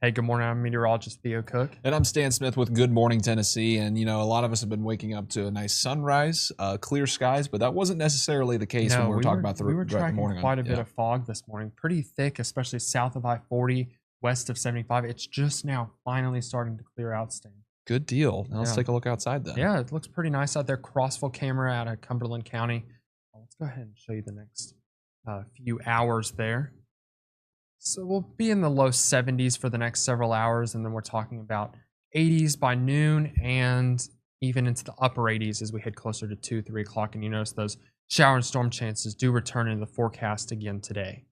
Hey, good morning. I'm meteorologist Theo Cook. And I'm Stan Smith with Good Morning Tennessee. And, a lot of us have been waking up to a nice sunrise, clear skies, but that wasn't necessarily the case when No, we were we talking were about we were throughout the tracking morning on, quite a bit yeah. of fog this morning, pretty thick, especially south of I-40, west of 75. It's just now finally starting to clear out, Stan. Good deal. Now let's Yeah, take a look outside then. yeah, it looks pretty nice out there. Crossville camera out of Cumberland County. Let's go ahead and show you the next few hours there. So we'll be in the low 70s for the next several hours, and then we're talking about 80s by noon and even into the upper 80s as we head closer to 2, 3 o'clock. And you notice those shower and storm chances do return into the forecast again today.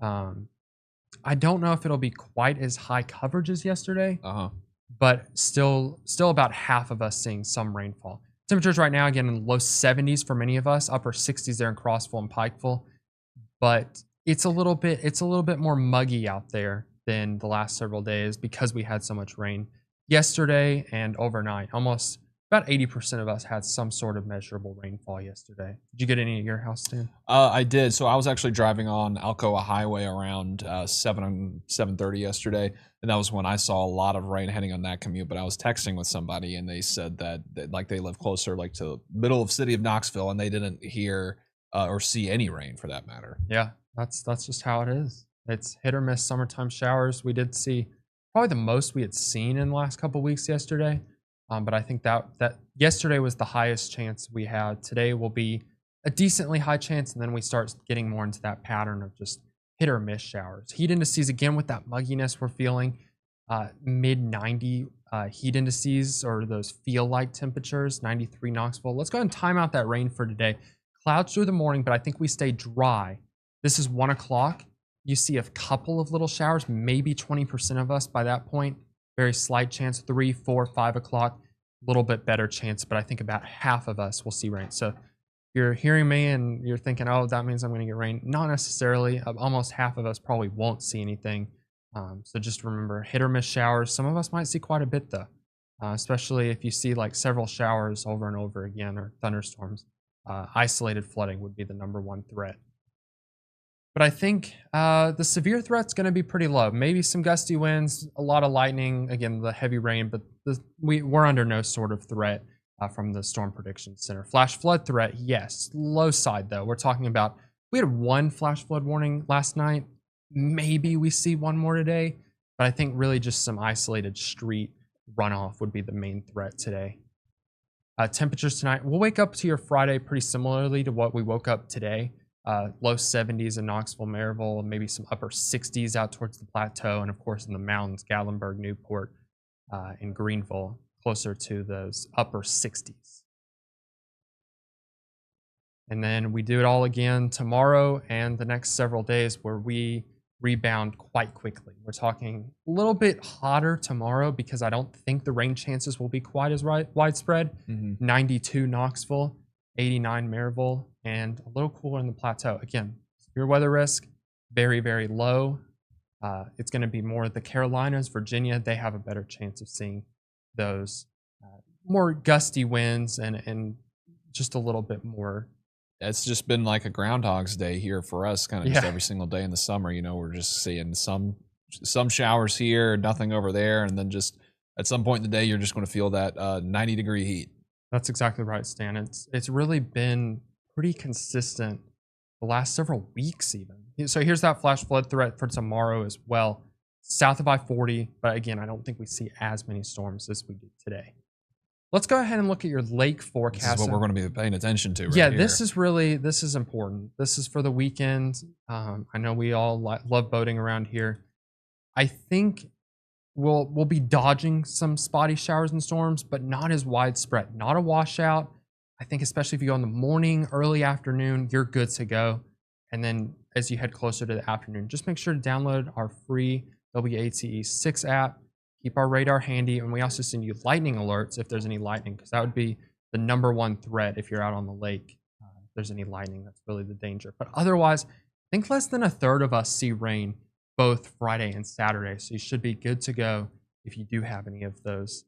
I don't know if it'll be quite as high coverage as yesterday, but still about half of us seeing some rainfall. Temperatures right now, again, in the low 70s for many of us, upper 60s there in Crossville and Pikeville. But it's a little bit more muggy out there than the last several days because we had so much rain yesterday and overnight. Almost about 80% of us had some sort of measurable rainfall yesterday. Did you get any at your house, Stan? I did. So I was actually driving on Alcoa Highway around 7:30 yesterday, and that was when I saw a lot of rain heading on that commute. But I was texting with somebody, and they said that like they live closer, like to the middle of city of Knoxville, and they didn't hear or see any rain for that matter. Yeah, that's just how it is. It's hit or miss summertime showers. We did see probably the most we had seen in the last couple weeks yesterday. But I think that yesterday was the highest chance we had. Today will be a decently high chance, and then we start getting more into that pattern of just hit or miss showers. Heat indices again with that mugginess we're feeling. Mid 90 heat indices, or those feel-like temperatures, 93 Knoxville. Let's go ahead and time out that rain for today. Clouds through the morning, but I think we stay dry. This is 1 o'clock. You see a couple of little showers, maybe 20% of us by that point. Very slight chance, 3, 4, 5 o'clock, a little bit better chance, but I think about half of us will see rain. So if you're hearing me and you're thinking, oh, that means I'm going to get rain, not necessarily. Almost half of us probably won't see anything. So just remember, hit or miss showers. Some of us might see quite a bit though, especially if you see like several showers over and over again, or thunderstorms. Isolated flooding would be the number 1 threat. But I think the severe threat's going to be pretty low. Maybe some gusty winds, a lot of lightning, again, the heavy rain, but we're under no sort of threat from the Storm Prediction Center. Flash flood threat, yes. Low side, though. We're talking about, we had 1 flash flood warning last night. Maybe we see 1 more today. But I think really just some isolated street runoff would be the main threat today. Temperatures tonight, we'll wake up to your Friday pretty similarly to what we woke up today. Low 70s in Knoxville, Maryville, maybe some upper 60s out towards the plateau, and of course in the mountains, Gatlinburg, Newport, and Greenville, closer to those upper 60s. And then we do it all again tomorrow and the next several days, where we rebound quite quickly. We're talking a little bit hotter tomorrow because I don't think the rain chances will be quite as widespread. 92 Knoxville, 89 Maryville, and a little cooler in the plateau. Again, severe weather risk, very, very low. It's going to be more the Carolinas, Virginia. They have a better chance of seeing those more gusty winds and just a little bit more. It's just been like a Groundhog's Day here for us, kind of just every single day in the summer. We're just seeing some showers here, nothing over there, and then just at some point in the day, you're just going to feel that 90-degree heat. That's exactly right, Stan. It's really been pretty consistent the last several weeks even. So here's that flash flood threat for tomorrow as well. South of I-40, but again, I don't think we see as many storms as we did today. Let's go ahead and look at your lake forecast. This is what we're going to be paying attention to right here. here. This is important. This is for the weekend. I know we all love boating around here. I think we'll be dodging some spotty showers and storms, but not as widespread. Not a washout. I think especially if you go in the morning, early afternoon, you're good to go. And then as you head closer to the afternoon, just make sure to download our free WATE 6 app. Keep our radar handy, and we also send you lightning alerts if there's any lightning, because that would be the #1 threat if you're out on the lake. If there's any lightning, that's really the danger. But otherwise, I think less than a third of us see rain both Friday and Saturday, so you should be good to go if you do have any of those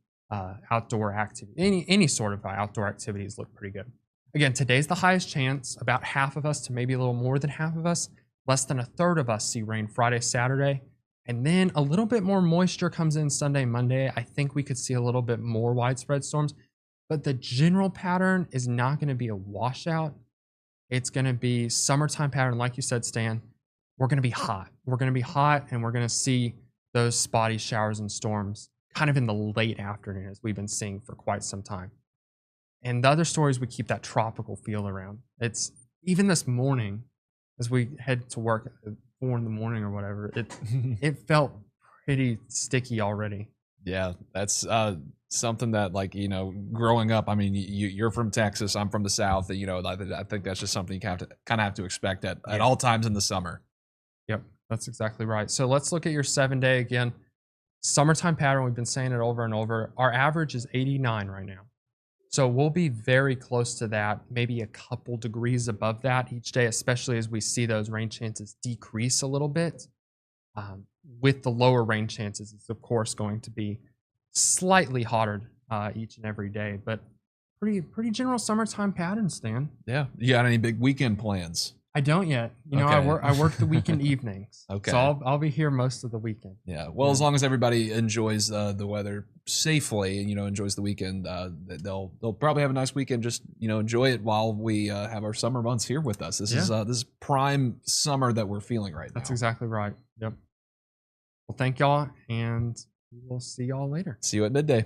outdoor activity. Any sort of outdoor activities look pretty good. Again, today's the highest chance. About half of us to maybe a little more than half of us, less than a third of us see rain Friday, Saturday. And then a little bit more moisture comes in Sunday, Monday. I think we could see a little bit more widespread storms, but the general pattern is not going to be a washout. It's going to be summertime pattern, like you said, Stan. We're going to be hot. We're going to be hot, and we're going to see those spotty showers and storms kind of in the late afternoon, as we've been seeing for quite some time. And the other story is we keep that tropical feel around. It's even this morning, as we head to work at 4 in the morning or whatever, it felt pretty sticky already. Yeah, that's something that, like, growing up, I mean, you're from Texas, I'm from the South, I think that's just something you kind of have to expect at all times in the summer. Yep, that's exactly right. So let's look at your 7-day again. Summertime pattern, we've been saying it over and over. Our average is 89 right now. So we'll be very close to that, maybe a couple degrees above that each day, especially as we see those rain chances decrease a little bit. With the lower rain chances, it's of course going to be slightly hotter each and every day, but pretty general summertime patterns, Stan. Yeah. You got any big weekend plans? I don't yet. Okay. I work the weekend evenings. Okay. So I'll be here most of the weekend. Yeah. Well, as long as everybody enjoys the weather safely and enjoys the weekend, they'll probably have a nice weekend. Just enjoy it while we have our summer months here with us. This is prime summer that we're feeling right now. That's exactly right. Yep. Well, thank y'all, and we will see y'all later. See you at midday.